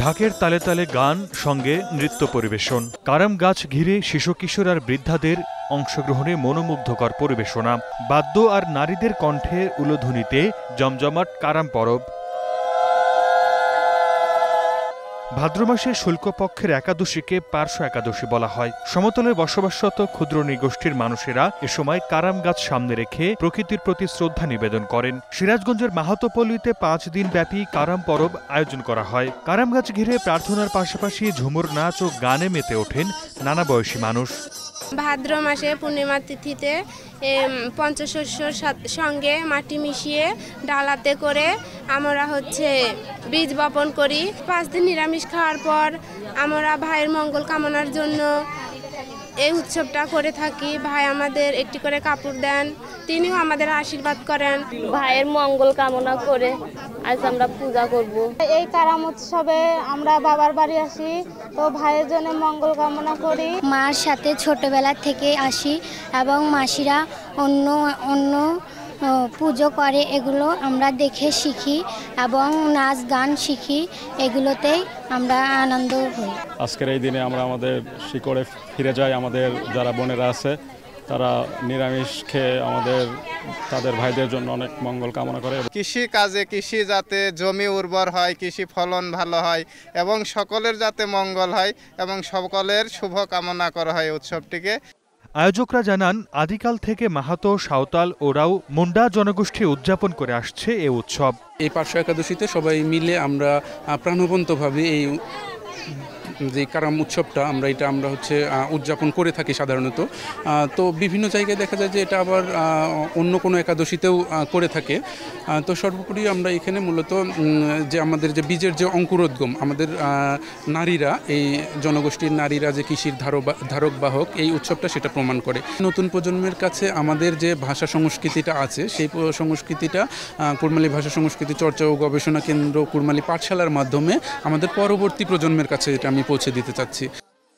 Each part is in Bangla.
ঢাকের তালে তালে গান, সঙ্গে নৃত্য পরিবেশন। কারাম গাছ ঘিরে শিশু কিশোর আর বৃদ্ধাদের অংশগ্রহণে মনোমুগ্ধকর পরিবেশনা। বাদ্য আর নারীদের কণ্ঠে উলুধ্বনিতে জমজমাট কারাম পরব। ভাদ্র মাসে শুল্কপক্ষের একাদশীকে পার্শ্ব একাদশী বলা হয়। সমতলে বসবাসরত ক্ষুদ্র নৃগোষ্ঠীর মানুষেরা এ সময় কারাম গাছ সামনে রেখে প্রকৃতির প্রতি শ্রদ্ধা নিবেদন করেন। সিরাজগঞ্জের মাহাতোপল্লীতে 5 দিন ব্যাপী কারাম পরব আয়োজন করা হয়। কারাম গাছ ঘিরে প্রার্থনার পাশাপাশি ঝুমুর নাচ ও গানে মেতে ওঠেন নানা বয়সী মানুষ। ভাদ্র মাসে পূর্ণিমা তিথিতে পঞ্চশস্যর সঙ্গে মাটি মিশিয়ে ডালাতে করে আমরা বীজ বপন করি। 5 দিন নিরামিষ খাওয়ার পর আমরা ভাইয়ের মঙ্গল কামনার জন্য এই উৎসবটা করে থাকি। ভাই আমাদের একটি করে কাপড় দেন, তিনিও আমাদের আশীর্বাদ করেন। ভাইয়ের মঙ্গল কামনা করে আজ আমরা পূজা করব। এই কারাম উৎসবে আমরা বাবার বাড়ি আসি, তো ভাইয়ের জন্য মঙ্গল কামনা করি। মার সাথে ছোটবেলা থেকে আসি এবং মাসিরা অন্য অন্য পুজো করে, এগুলো আমরা দেখে শিখি এবং নাচ গান শিখি, এগুলোতেই আমরা আনন্দ হই। আজকের এই দিনে আমরা আমাদের শিকড়ে ফিরে যাই। আমাদের যারা বোনেরা আছে তারা নিরামিষ খেয়ে তাদের ভাইদের জন্য অনেক মঙ্গল কামনা করে। কৃষি যাতে জমি উর্বর হয়, কৃষি ফলন ভালো হয় এবং সকলের যাতে মঙ্গল হয় এবং সকলের শুভ কামনা করা হয় উৎসবটিকে। আয়োজকরা জানান, আদিকাল থেকে মাহাতো, সাঁওতাল, ওরাও, মুন্ডা জনগোষ্ঠী উদযাপন করে আসছে এ উৎসব। এই পার্শ্ব একাদশীতে সবাই মিলে আমরা প্রাণবন্তভাবে এই যে কারাম উৎসবটা আমরা উদযাপন করে থাকি সাধারণত। তো বিভিন্ন জায়গায় দেখা যায় যে এটা আবার অন্য কোনো একাদশীতেও করে থাকে। তো সর্বোপরি আমরা এখানে মূলত যে আমাদের যে বীজের যে অঙ্কুরোদ্গম, আমাদের নারীরা, এই জনগোষ্ঠীর নারীরা যে কৃষির ধারক বাহক, এই উৎসবটা সেটা প্রমাণ করে। নতুন প্রজন্মের কাছে আমাদের যে ভাষা সংস্কৃতিটা আছে, সেই সংস্কৃতিটা কুড়মালি ভাষা সংস্কৃতি চর্চা ও গবেষণা কেন্দ্র কুড়মালি পাঠশালার মাধ্যমে আমাদের পরবর্তী প্রজন্মের কাছে এটা আমি পৌঁছে দিতে চাচ্ছি।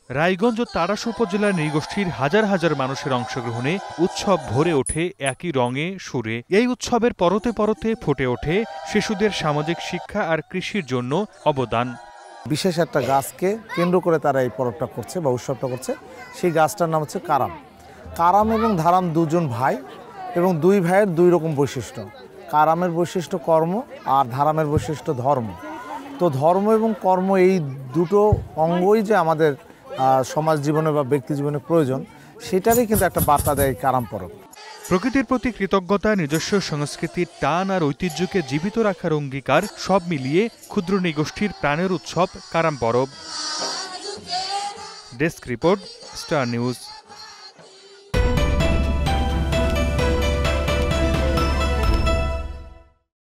রায়গঞ্জ ও তাড়াশ উপজেলার নৃগোষ্ঠীর হাজার হাজার মানুষের অংশগ্রহণে উৎসব ভরে ওঠে একই রঙে, সুরে। এই উৎসবের পরতে পরতে ফুটে ওঠে শিশুদের সামাজিক শিক্ষা আর কৃষির জন্য অবদান। বিশেষ একটা গাছকে কেন্দ্র করে তারা এই পরবটা করছে বা উৎসবটা করছে। সেই গাছটার নাম হচ্ছে কারাম। কারাম এবং ধারাম দুজন ভাই এবং দুই ভাইয়ের দুই রকম বৈশিষ্ট্য। কারামের বৈশিষ্ট্য কর্ম আর ধারামের বৈশিষ্ট্য ধর্ম। তো ধর্ম এবং কর্ম এই দুটো অঙ্গই যে আমাদের সমাজ জীবনে বা ব্যক্তি জীবনে প্রয়োজন, সেটারই কিন্তু একটা বার্তা দেয় কারাম পরব। প্রকৃতির প্রতি কৃতজ্ঞতা, নিজস্ব সংস্কৃতির টান আর ঐতিহ্যকে জীবিত রাখার অঙ্গীকার, সব মিলিয়ে ক্ষুদ্র নৃগোষ্ঠীর প্রাণের উৎসব কারাম পরব। Desk report, star news.